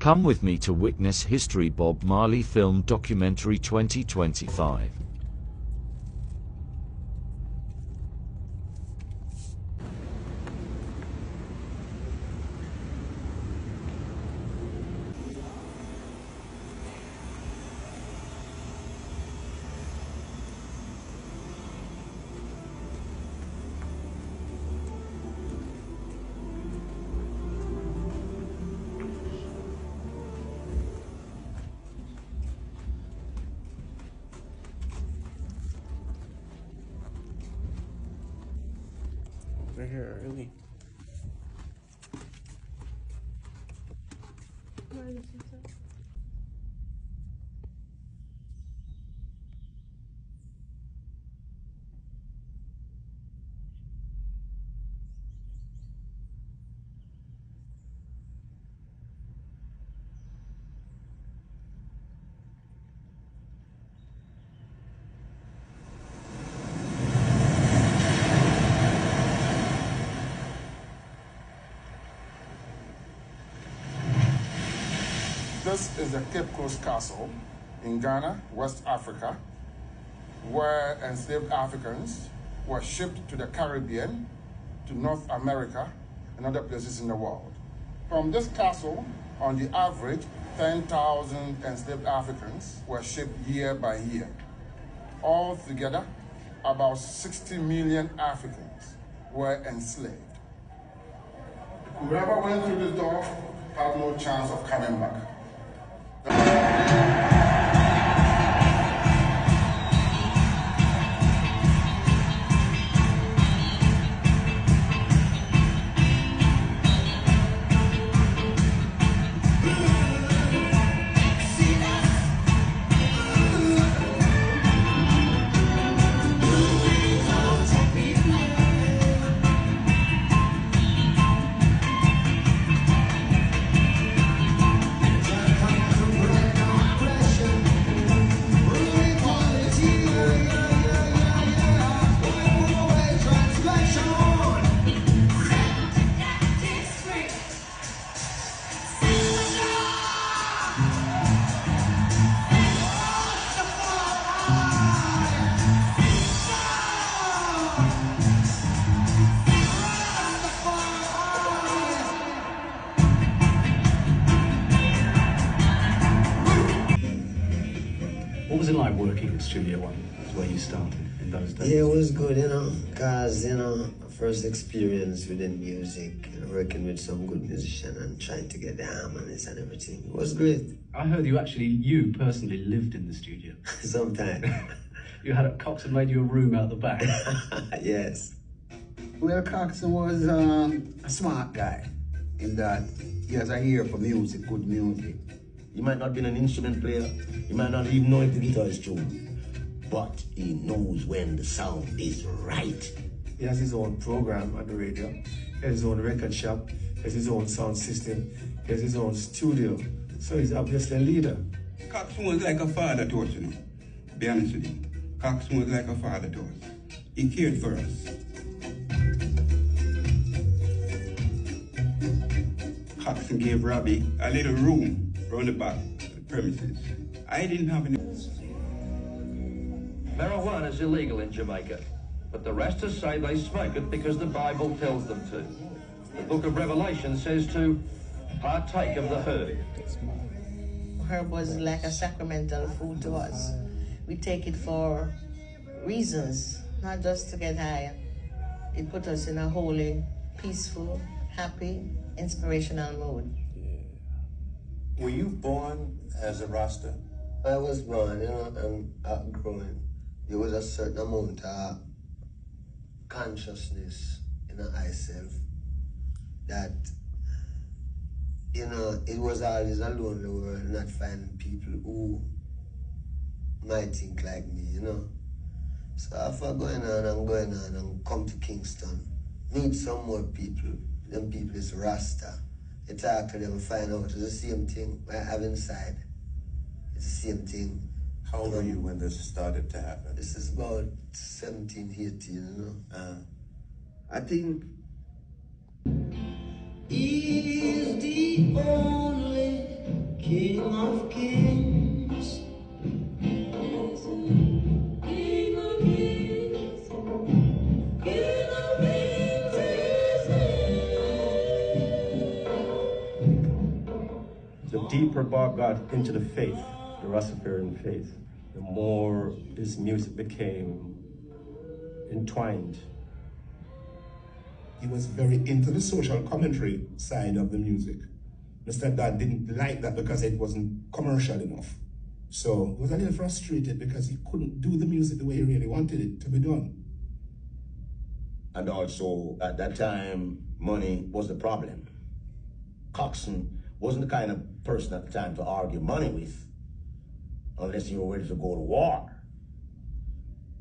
Come with me to witness history. Bob Marley Film Documentary 2025. We're here early. This is the Cape Coast Castle in Ghana, West Africa, where enslaved Africans were shipped to the Caribbean, to North America, and other places in the world. From this castle, on the average, 10,000 enslaved Africans were shipped year by year. Altogether, about 60 million Africans were enslaved. Whoever went through this door had no chance of coming back. What was it like working at Studio One? That's where you started in those days. Yeah, it was good, because, first experience within music, working with some good musician and trying to get the harmonies and everything. It was great. I heard you personally lived in the studio. Sometimes. You had Coxon made you a room out the back. Yes. Well, Coxon was a smart guy in that he has an ear for music, good music. He might not be an instrument player, he might not even know if the guitar is tuned, but he knows when the sound is right. He has his own program on the radio, he has his own record shop, he has his own sound system, he has his own studio. So he's obviously a leader. Coxon was like a father to us, to be honest with you. Coxon was like a father to us. He cared for us. Coxon gave Robbie a little room around the back of the premises. I didn't have any. Marijuana is illegal in Jamaica, but the Rastas say they smoke it because the Bible tells them to. The book of Revelation says to partake of the herb. Herb was like a sacramental food to us. We take it for reasons, not just to get high. It put us in a holy, peaceful, happy, inspirational mood. Were you born as a Rasta? I was born, and growing. There was a certain amount of consciousness in myself that, it was always a lonely world, not finding people who might think like me, So after going on and come to Kingston, meet some more people. Them people is Rasta. You talk to them and find out it's the same thing I have inside. It's the same thing. How old were you when this started to happen? This is about 17, 18, I think Is the only King of Kings. King of Kings. King of Kings is The deeper Bob got into the faith, the Rastafarian faith, the more his music became entwined. He was very into the social commentary side of the music. Mr. Dad didn't like that because it wasn't commercial enough. So he was a little frustrated because he couldn't do the music the way he really wanted it to be done. And also, at that time, money was the problem. Coxsone wasn't the kind of person at the time to argue money with, unless you were ready to go to war.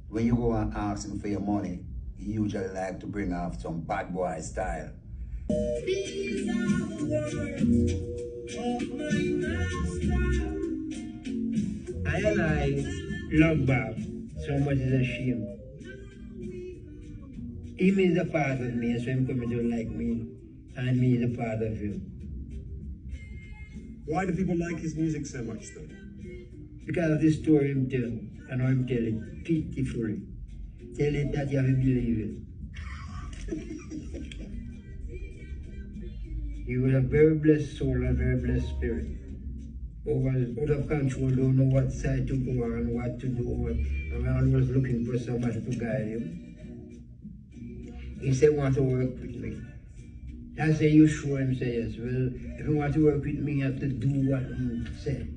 When you go and ask him for your money, he usually like to bring off some bad boy style. These are the words of my master. I love Bob so much it's a shame. Him is a part of me, so him coming to like me, and me is a part of him. Why do people like his music so much then? Because of the story him tell, and how him tell it beautifully. Tell it that you have to believe it. He was a very blessed soul, a very blessed spirit. But was out of control, don't know what side to go and what to do, and always looking for somebody to guide him. He said, want to work with me. I say, you sure? Him say, yes. Well, if you want to work with me, you have to do what you say.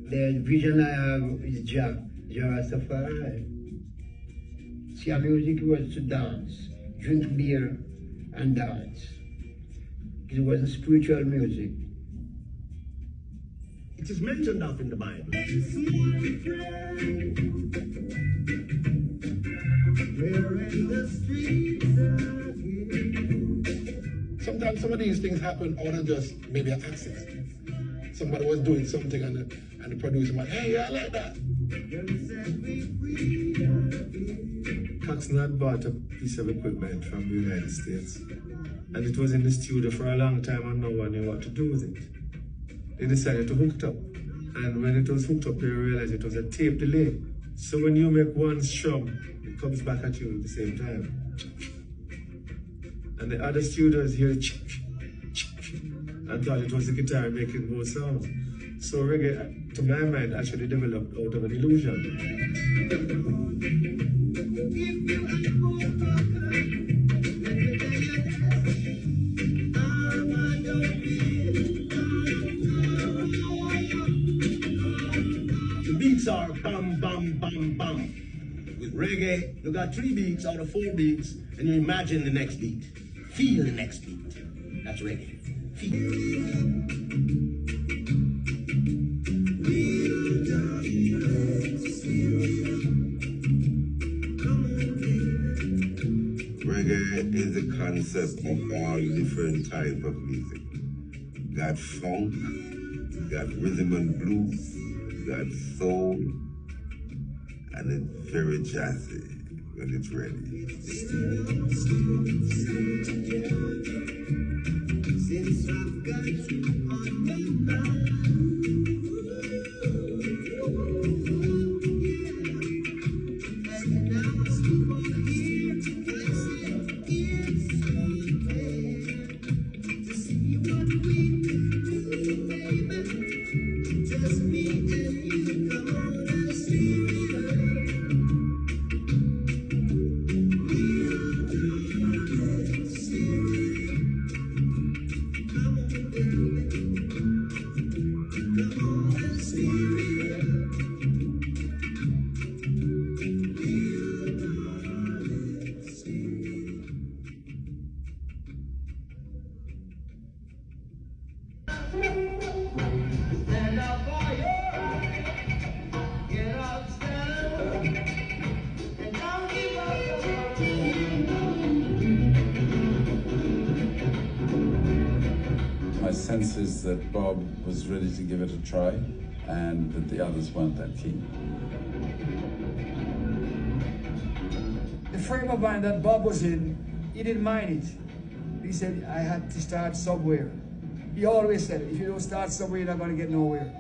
The vision I have is Jah Rastafari. See, our music was to dance, drink beer and dance. It wasn't spiritual music. It is mentioned of in the Bible. Sometimes some of these things happen out of just maybe an accident. Somebody was doing something and the producer went, hey, yeah, I like that. Coxsone had bought a piece of equipment from the United States, and it was in the studio for a long time and no one knew what to do with it. They decided to hook it up, and when it was hooked up, they realized it was a tape delay. So when you make one strum, it comes back at you at the same time. And the other studios hear chick, chick, and thought it was the guitar making more sound. So reggae, to my mind, actually developed out of an illusion. The beats are bam, bam, bam, bam. With reggae, you got 3 beats out of 4 beats, and you imagine the next beat. Feel the next beat. That's reggae. Feel. Reggae is a concept of all different types of music. Got funk, got rhythm and blues, got soul, and it's very jazzy when it's ready. Since I've got you on my mind. My sense is that Bob was ready to give it a try and that the others weren't that keen. The frame of mind that Bob was in, he didn't mind it. He said, I had to start somewhere. He always said it. If you don't start somewhere, you're not going to get nowhere.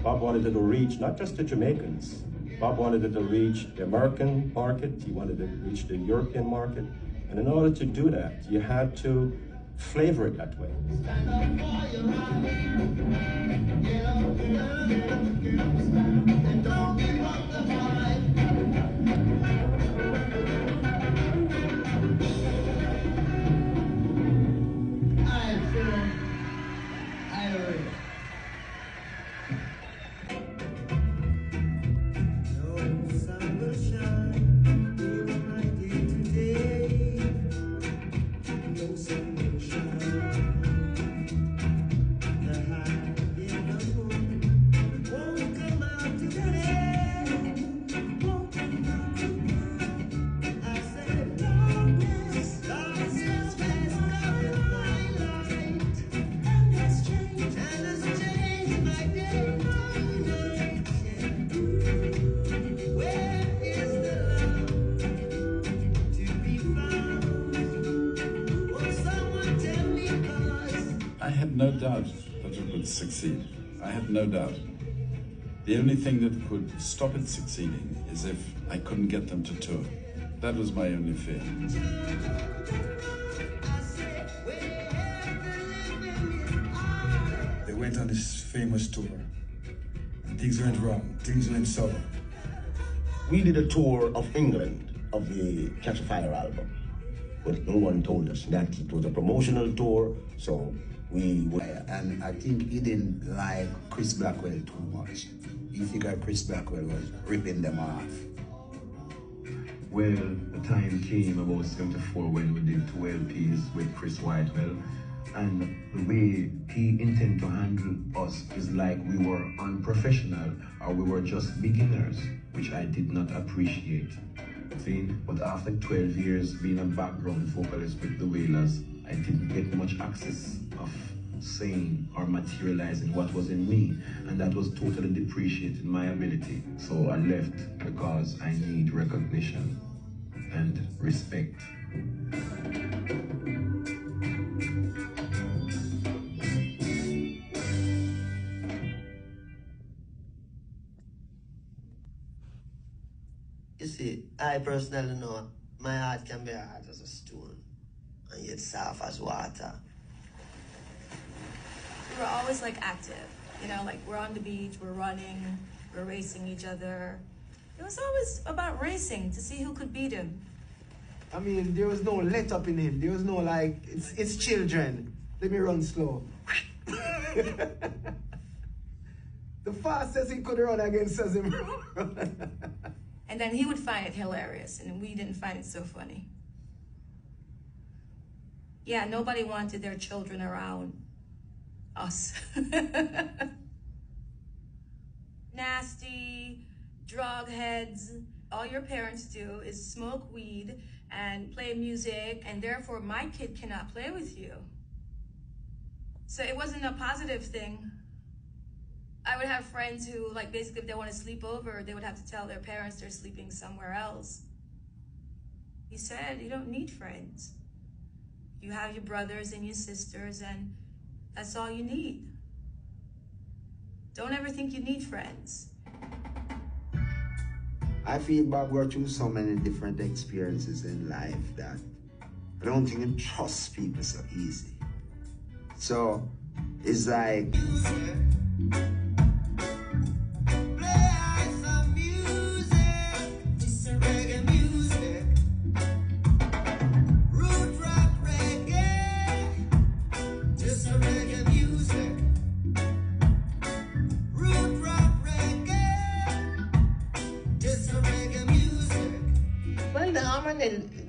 Bob wanted to reach not just the Jamaicans. Bob wanted to reach the American market. He wanted to reach the European market. And in order to do that, you had to flavor it that way. No doubt that it would succeed. I had no doubt. The only thing that could stop it succeeding is if I couldn't get them to tour. That was my only fear. They went on this famous tour, and things went wrong, things went sour. We did a tour of England of the Catch a Fire album, but no one told us that it was a promotional tour, so and I think he didn't like Chris Blackwell too much. He figured Chris Blackwell was ripping them off. Well, the time came about 74 when we did 2 LPs with Chris Whitewell, and the way he intended to handle us is like we were unprofessional or we were just beginners, which I did not appreciate. See? But after 12 years being a background vocalist with the Wailers, I didn't get much access of saying or materializing what was in me, and that was totally depreciating my ability. So I left because I need recognition and respect. You see, I personally know my heart can be hard as a stone and yet soft as water. We were always like active, you know, like we're on the beach, we're running, we're racing each other. It was always about racing to see who could beat him. I mean, there was no let up in him. There was no like, it's children. Let me run slow. The fastest he could run against us him run. And then he would find it hilarious, and we didn't find it so funny. Yeah, nobody wanted their children around us. Nasty, drug heads. All your parents do is smoke weed and play music, and therefore my kid cannot play with you. So it wasn't a positive thing. I would have friends who, like, basically if they want to sleep over, they would have to tell their parents they're sleeping somewhere else. He said, you don't need friends. You have your brothers and your sisters, and that's all you need. Don't ever think you need friends. I feel Bob went through so many different experiences in life that I don't think he trusts people so easy. So it's like,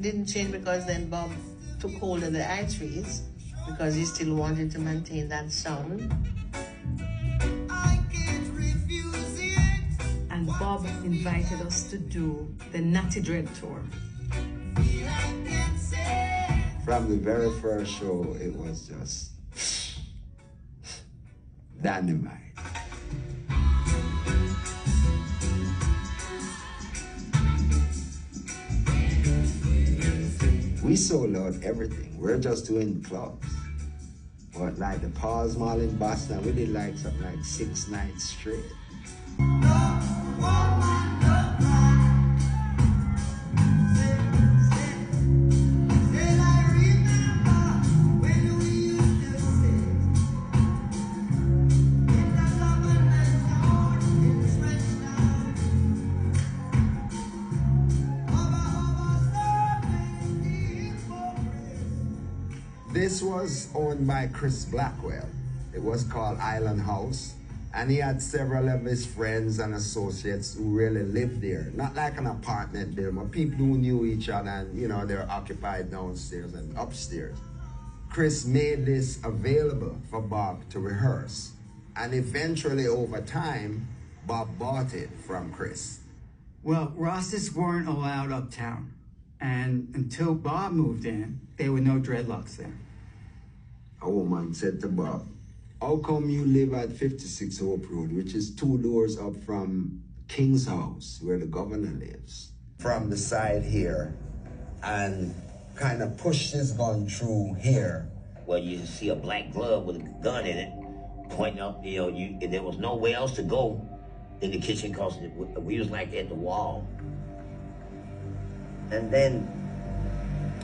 didn't change because then Bob took hold of the I-trees because he still wanted to maintain that sound. And Bob invited us to do the Natty Dread tour. From the very first show, it was just dynamite. we sold out everything. We're just doing clubs. But like the Paul's Mall in Boston, we did like something like 6 nights straight. This was owned by Chris Blackwell. It was called Island House, and he had several of his friends and associates who really lived there. Not like an apartment building, but people who knew each other and, you know, they're occupied downstairs and upstairs. Chris made this available for Bob to rehearse, and eventually over time, Bob bought it from Chris. Well, Rastas weren't allowed uptown, and until Bob moved in, there were no dreadlocks there. A woman said to Bob, how come you live at 56 Hope Road, which is 2 doors up from King's house, where the governor lives? From the side here, and kind of pushed his gun through here. Well, you see a black glove with a gun in it, pointing up, you know, and there was nowhere else to go in the kitchen because we was like at the wall. And then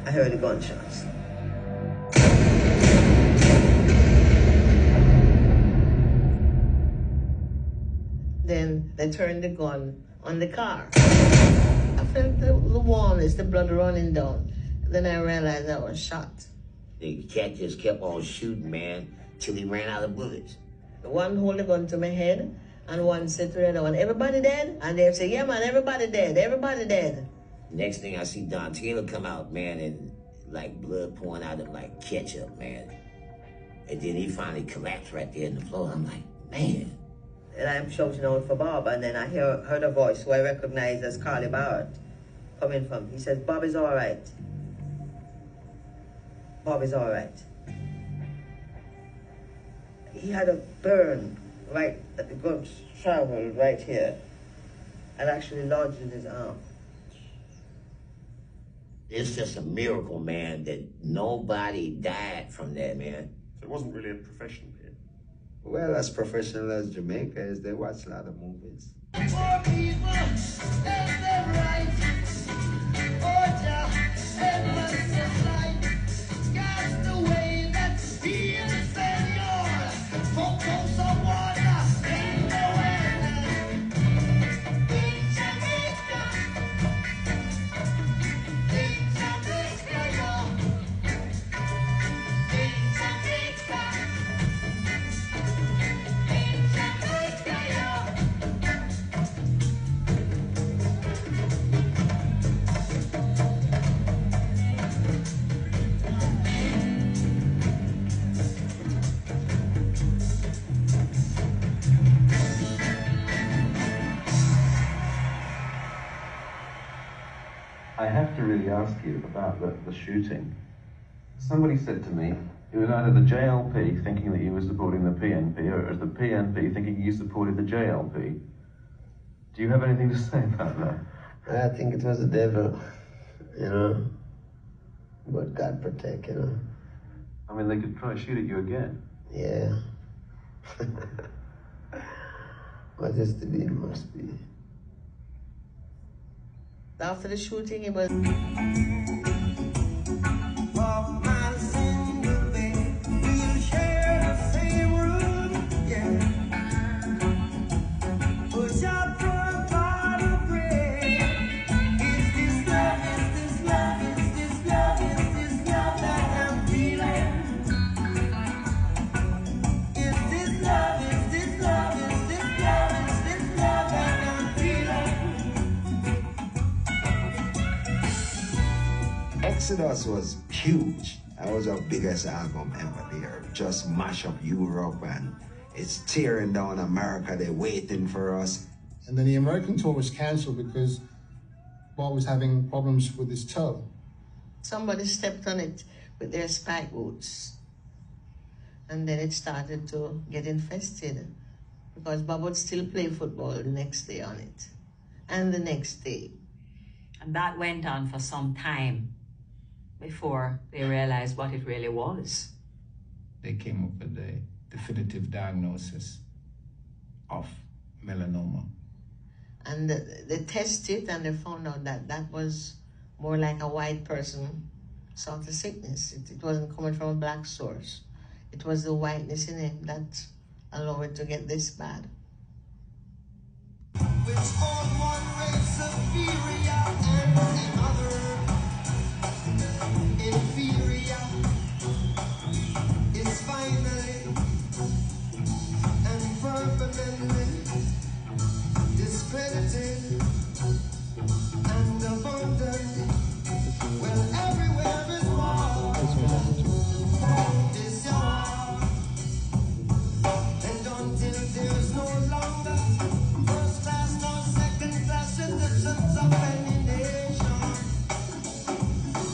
I heard the gunshots. Then they turned the gun on the car. I felt the warmness, the blood running down. Then I realized I was shot. The cat just kept on shooting, man, till he ran out of bullets. The one hold the gun to my head, and one said to the other one, everybody dead? And they say, yeah, man, everybody dead, everybody dead. Next thing I see Don Taylor come out, man, and like blood pouring out of like ketchup, man. And then he finally collapsed right there in the floor. I'm like, man. And I'm shouting out for Bob, and then I heard a voice who I recognized as Carly Barrett coming from. He says, Bob is all right. Bob is all right. He had a burn right at the gun traveled right here and actually lodged in his arm. It's just a miracle, man, that nobody died from that, man. So it wasn't really a profession here. Well, as professional as Jamaica is, they watch a lot of movies. I have to really ask you about the shooting. Somebody said to me, it was either the JLP thinking that you were supporting the PNP, or it was the PNP thinking you supported the JLP. Do you have anything to say about that? I think it was the devil, you know, but God protect, you know. I mean, they could try to shoot at you again. Yeah. What is to be must be. After the shooting, it was... Exodus was huge. That was our biggest album ever there. Just mash up Europe and it's tearing down America. They're waiting for us. And then the American tour was cancelled because Bob was having problems with his toe. Somebody stepped on it with their spike boots. And then it started to get infested because Bob would still play football the next day on it and the next day. And that went on for some time. before they realized what it really was. They came up with the definitive diagnosis of melanoma. And they tested and they found out that that was more like a white person sort of sickness. It wasn't coming from a black source. It was the whiteness in him that allowed it to get this bad. It's finally and permanently discredited and abandoned. Well, everywhere is war. It's war. And until there's no longer first class nor second class citizens of any nation,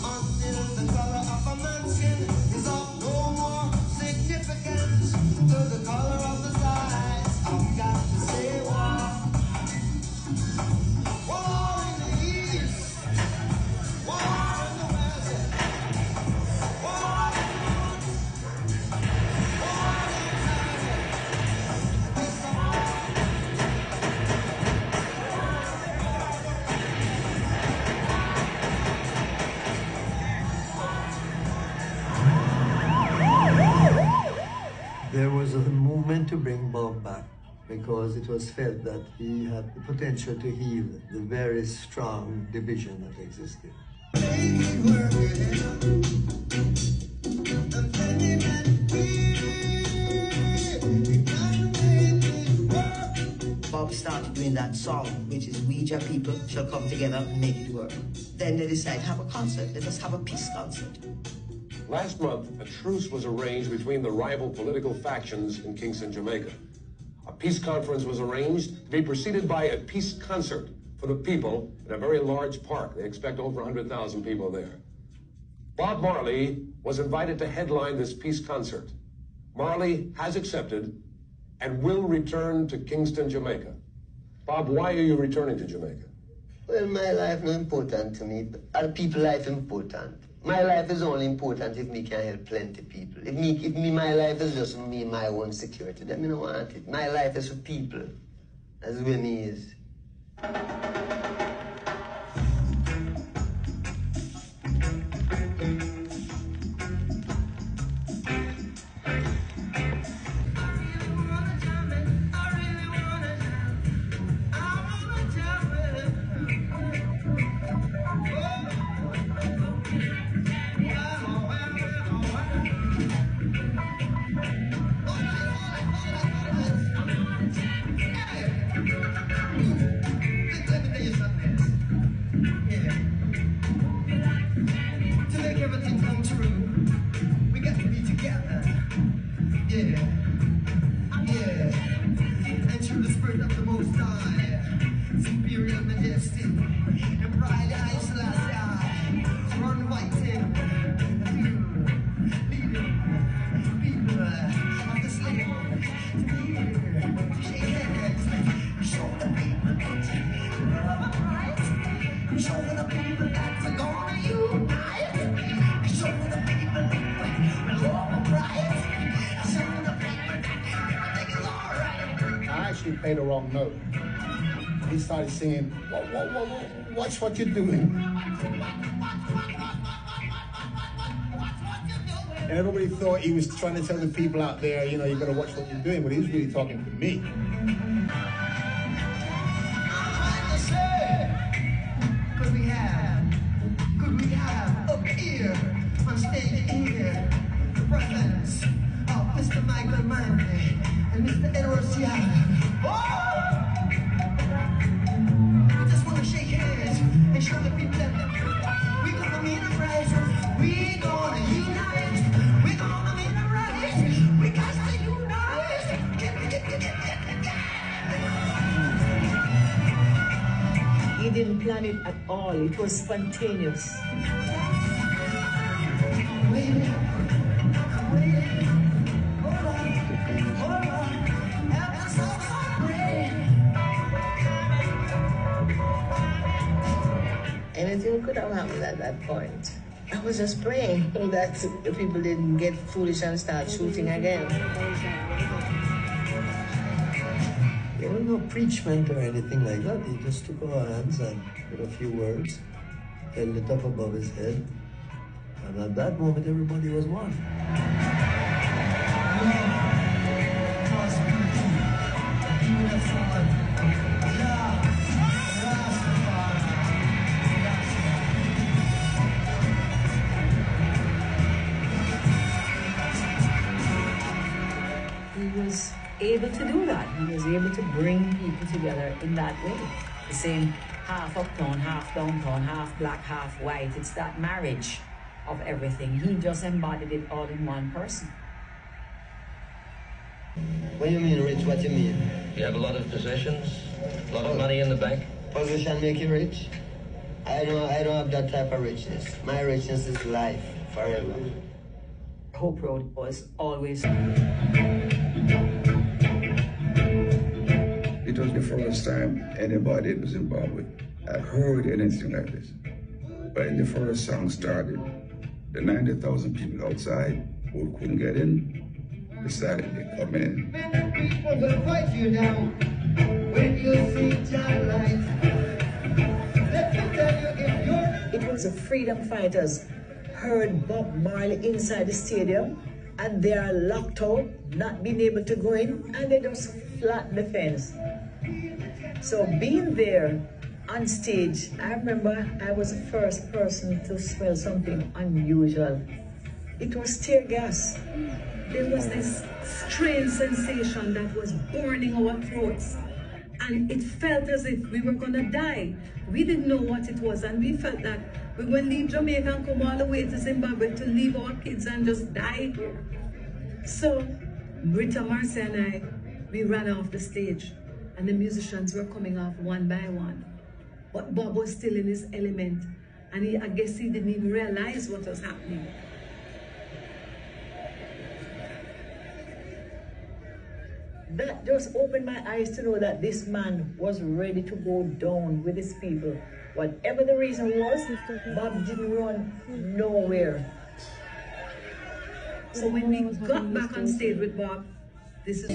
until the color of a man's skin is of no more significance to the color of his eyes, I've got to say war. War in the east, war in the west, war in the north, war in the There was a movement to bring Bob back because it was felt that he had the potential to heal the very strong division that existed. Bob started doing that song, which is We Jah People Shall Come Together and Make It Work. Then they decided, have a concert, let us have a peace concert. Last month, a truce was arranged between the rival political factions in Kingston, Jamaica. A peace conference was arranged to be preceded by a peace concert for the people in a very large park. They expect over 100,000 people there. Bob Marley was invited to headline this peace concert. Marley has accepted and will return to Kingston, Jamaica. Bob, why are you returning to Jamaica? Well, my life not important to me, but other people's life important. My life is only important if me can help plenty people. If my life is just me and my own security, then me don't want it. My life is for people. That's where me is. To make everything come true, we got to be together. Yeah, yeah. And through the spirit of the Most High, superior majesty, and pride I Selassie, run fighting, people of the slave, to shake hands, show the people that love and right, show the people that we're gonna unite. Show the people that we're love and right. Show the people that everything is alright. I actually played the wrong note. He started singing, watch what you're doing. And everybody thought he was trying to tell the people out there, you know, you gotta watch what you're doing, but he was really talking to me. Could we have up here on stage here the presence of Mr. Michael Manley and Mr. Edward Seattle. Oh! We just want to shake hands and show the people that we're gonna meet a rise. We're gonna unite. We're gonna meet a rise. We got to unite. He didn't plan it at all. It was spontaneous. Anything could have happened at that point. I was just praying that the people didn't get foolish and start shooting again. There was no preachment or anything like that. He just took our hands and with a few words, held it up above his head. And at that moment, everybody was one. He was able to do that. He was able to bring people together in that way. The same half uptown, half downtown, half black, half white. It's that marriage of everything. He just embodied it all in one person. What do you mean rich? What do you mean? You have a lot of possessions, a lot of money in the bank. Position make you rich? I don't have that type of richness. My richness is life, forever. Hope Road was always... It was the first time anybody in Zimbabwe had heard anything like this. When the first song started, the 90,000 people outside who couldn't get in decided to come in. Many people will fight you now when you see your light. Let me tell you, if you're... It was the freedom fighters heard Bob Marley inside the stadium and they are locked out, not being able to go in, and they just flattened the fence. So being there on stage, I remember I was the first person to smell something unusual. It was tear gas. There was this strange sensation that was burning our throats, and it felt as if we were gonna die. We didn't know what it was, and we felt that we would leave Jamaica and come all the way to Zimbabwe to leave our kids and just die here. So Britta, Marcy and I, we ran off the stage, and the musicians were coming off one by one. But Bob was still in his element, and I guess he didn't even realize what was happening. That just opened my eyes to know that this man was ready to go down with his people. Whatever the reason was, Bob didn't run nowhere. So when we got back on stage with Bob, this is...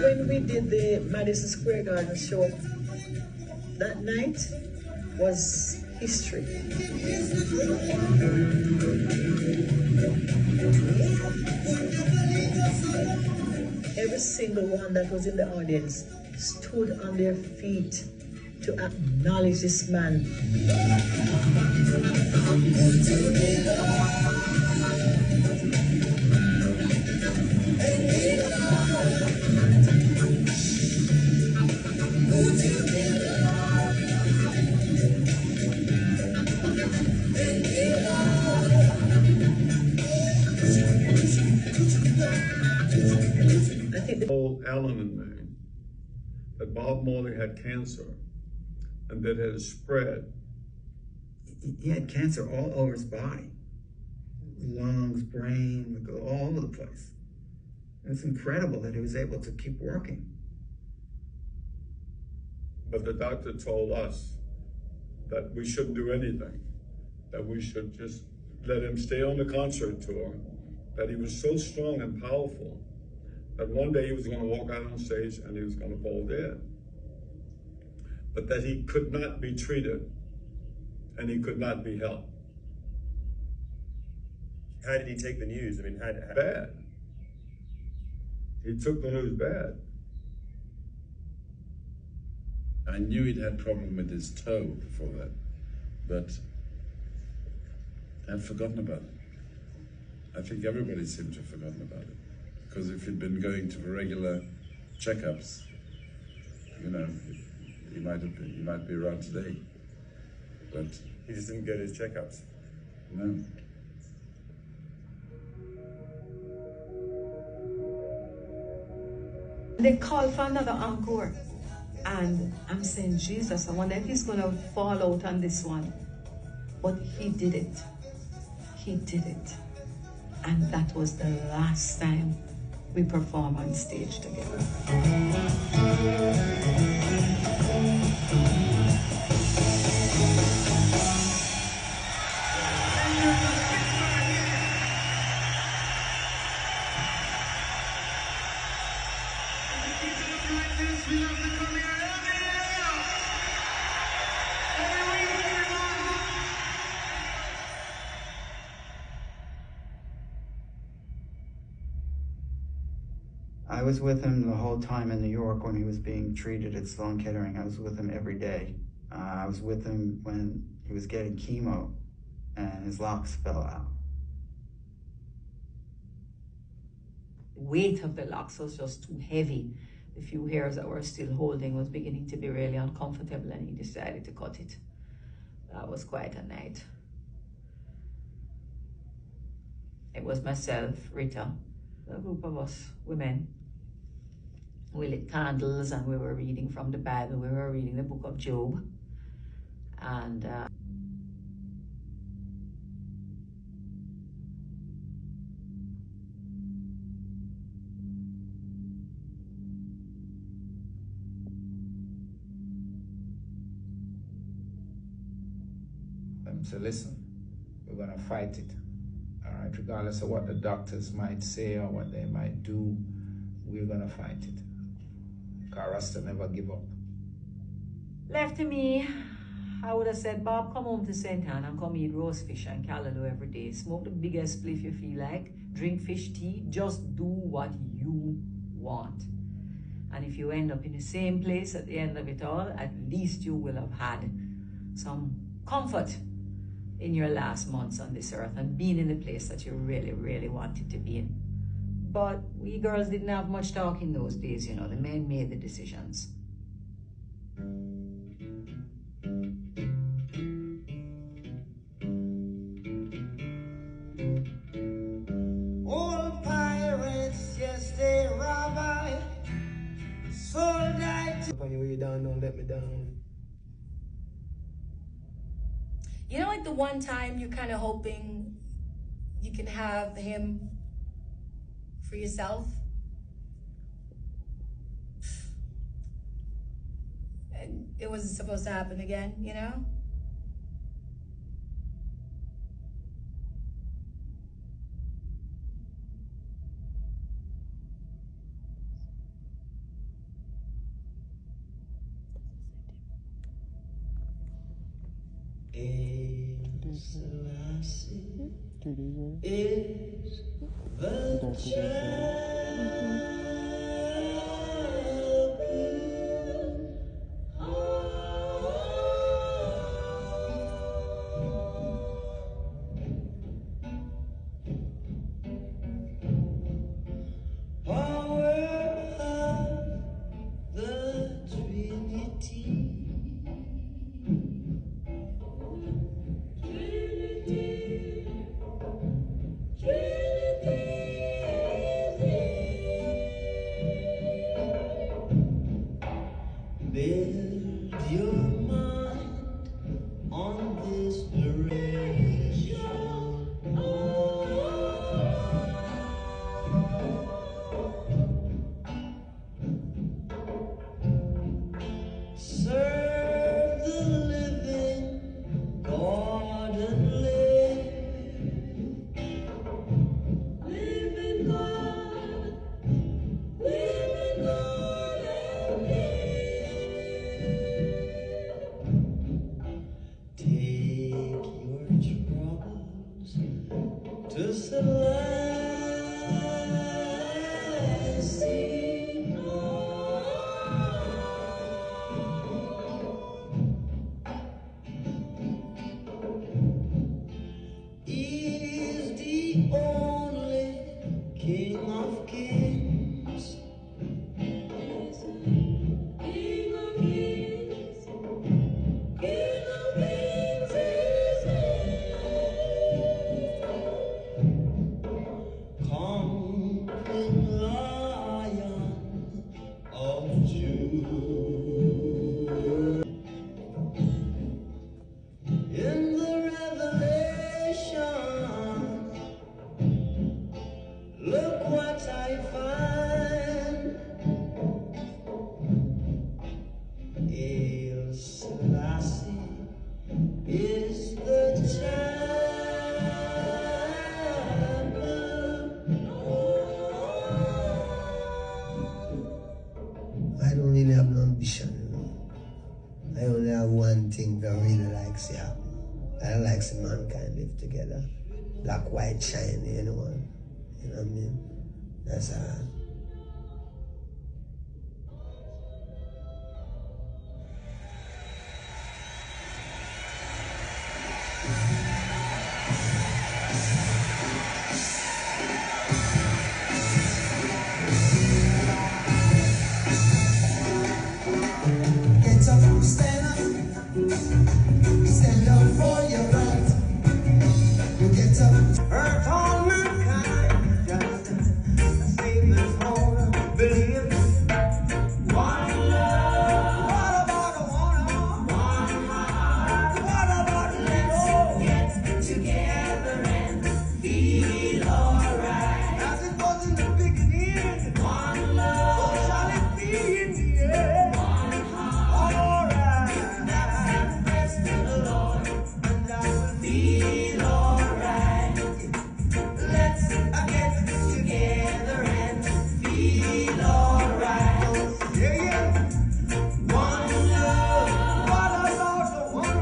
When we did the Madison Square Garden show, that night was history. Every single one that was in the audience stood on their feet to acknowledge this man. Told Alan and me that Bob Marley had cancer and that it had spread. He had cancer all over his body. Lungs, brain, would go all over the place. It's incredible that he was able to keep working. But the doctor told us that we shouldn't do anything, that we should just let him stay on the concert tour, that he was so strong and powerful that one day he was going to walk out on stage and he was going to fall dead. But that he could not be treated and he could not be helped. How did he take the news? I mean, Bad. He took the news bad. I knew he'd had problem with his toe before that, but I'd forgotten about it. I think everybody seemed to have forgotten about it. Because if he'd been going to regular checkups, you know, he might be around today. But he just didn't get his checkups. Amen. They called for another encore. And I'm saying, Jesus, I wonder if he's going to fall out on this one. But he did it. He did it. And that was the last time we performed on stage together. I was with him the whole time in New York when he was being treated at Sloan Kettering. I was with him every day. I was with him when he was getting chemo and his locks fell out. The weight of the locks was just too heavy. The few hairs that were still holding was beginning to be really uncomfortable, and he decided to cut it. That was quite a night. It was myself, Rita, a group of us women. We lit candles and we were reading from the Bible. We were reading the book of Job. And so listen, we're gonna fight it. All right, regardless of what the doctors might say or what they might do, we're gonna fight it. Rasta never give up. left to me, I would have said, Bob, come home to St. Anne and come eat roast fish and callaloo every day. Smoke the biggest spliff you feel like. Drink fish tea. Just do what you want. And if you end up in the same place at the end of it all, at least you will have had some comfort in your last months on this earth and being in the place that you really, really wanted to be in. But we girls didn't have much talk in those days, you know. The men made the decisions. Old pirates, yes, they rob I. Sold I. On your way down, don't let me down. You know, like the one time you're kind of hoping you can have him for yourself? And it wasn't supposed to happen again, you know? Is the build your mind on this duration. Serve the living God and live. Live in God. Live in God and live. Take your troubles to Celestia. Is the only King of Kings. King of Kings. King of Kings is here. lyrics, yeah. I like some mankind live together. Black, white, shiny, you know what I mean? That's Get up, stand up for your right. You get up, hurt all mankind, just save this whole believe. One love, what about a one heart? What about let's get together and feel alright? As it was in the beginning, one love, so shall it be in the end. One heart, alright. That's praise to the Lord, and I will feel alright. Let's get together and feel alright. Yeah, yeah. One love, what about the one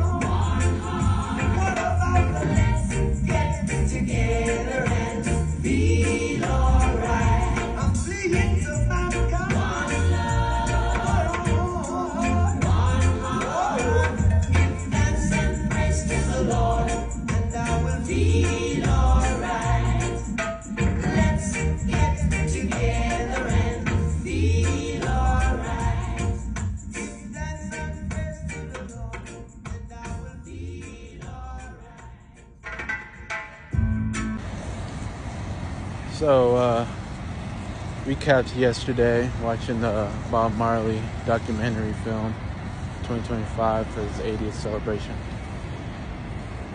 heart? What about the let's get together and feel alright? I'm fleeing to mankind. One love, one heart. Give thanks and praise to the Lord, and I will feel alright. Let's get together and feel alright. Give thanks and praise to the Lord, and I will feel alright. So, recapped yesterday watching the Bob Marley documentary film 2025 for his 80th celebration.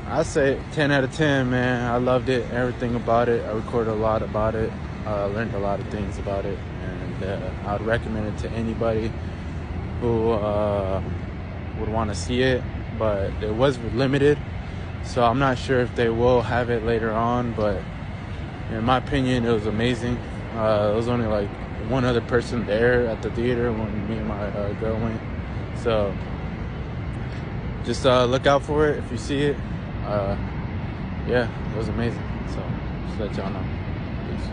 I say 10 out of 10, man. I loved it, everything about it. I recorded a lot about it. Learned a lot of things about it, and I would recommend it to anybody who would want to see it, but it was limited, so I'm not sure if they will have it later on, but in my opinion, it was amazing. There was only like one other person there at the theater when me and my girl went, so just look out for it if you see it. Yeah, it was amazing, so just let y'all know. Peace.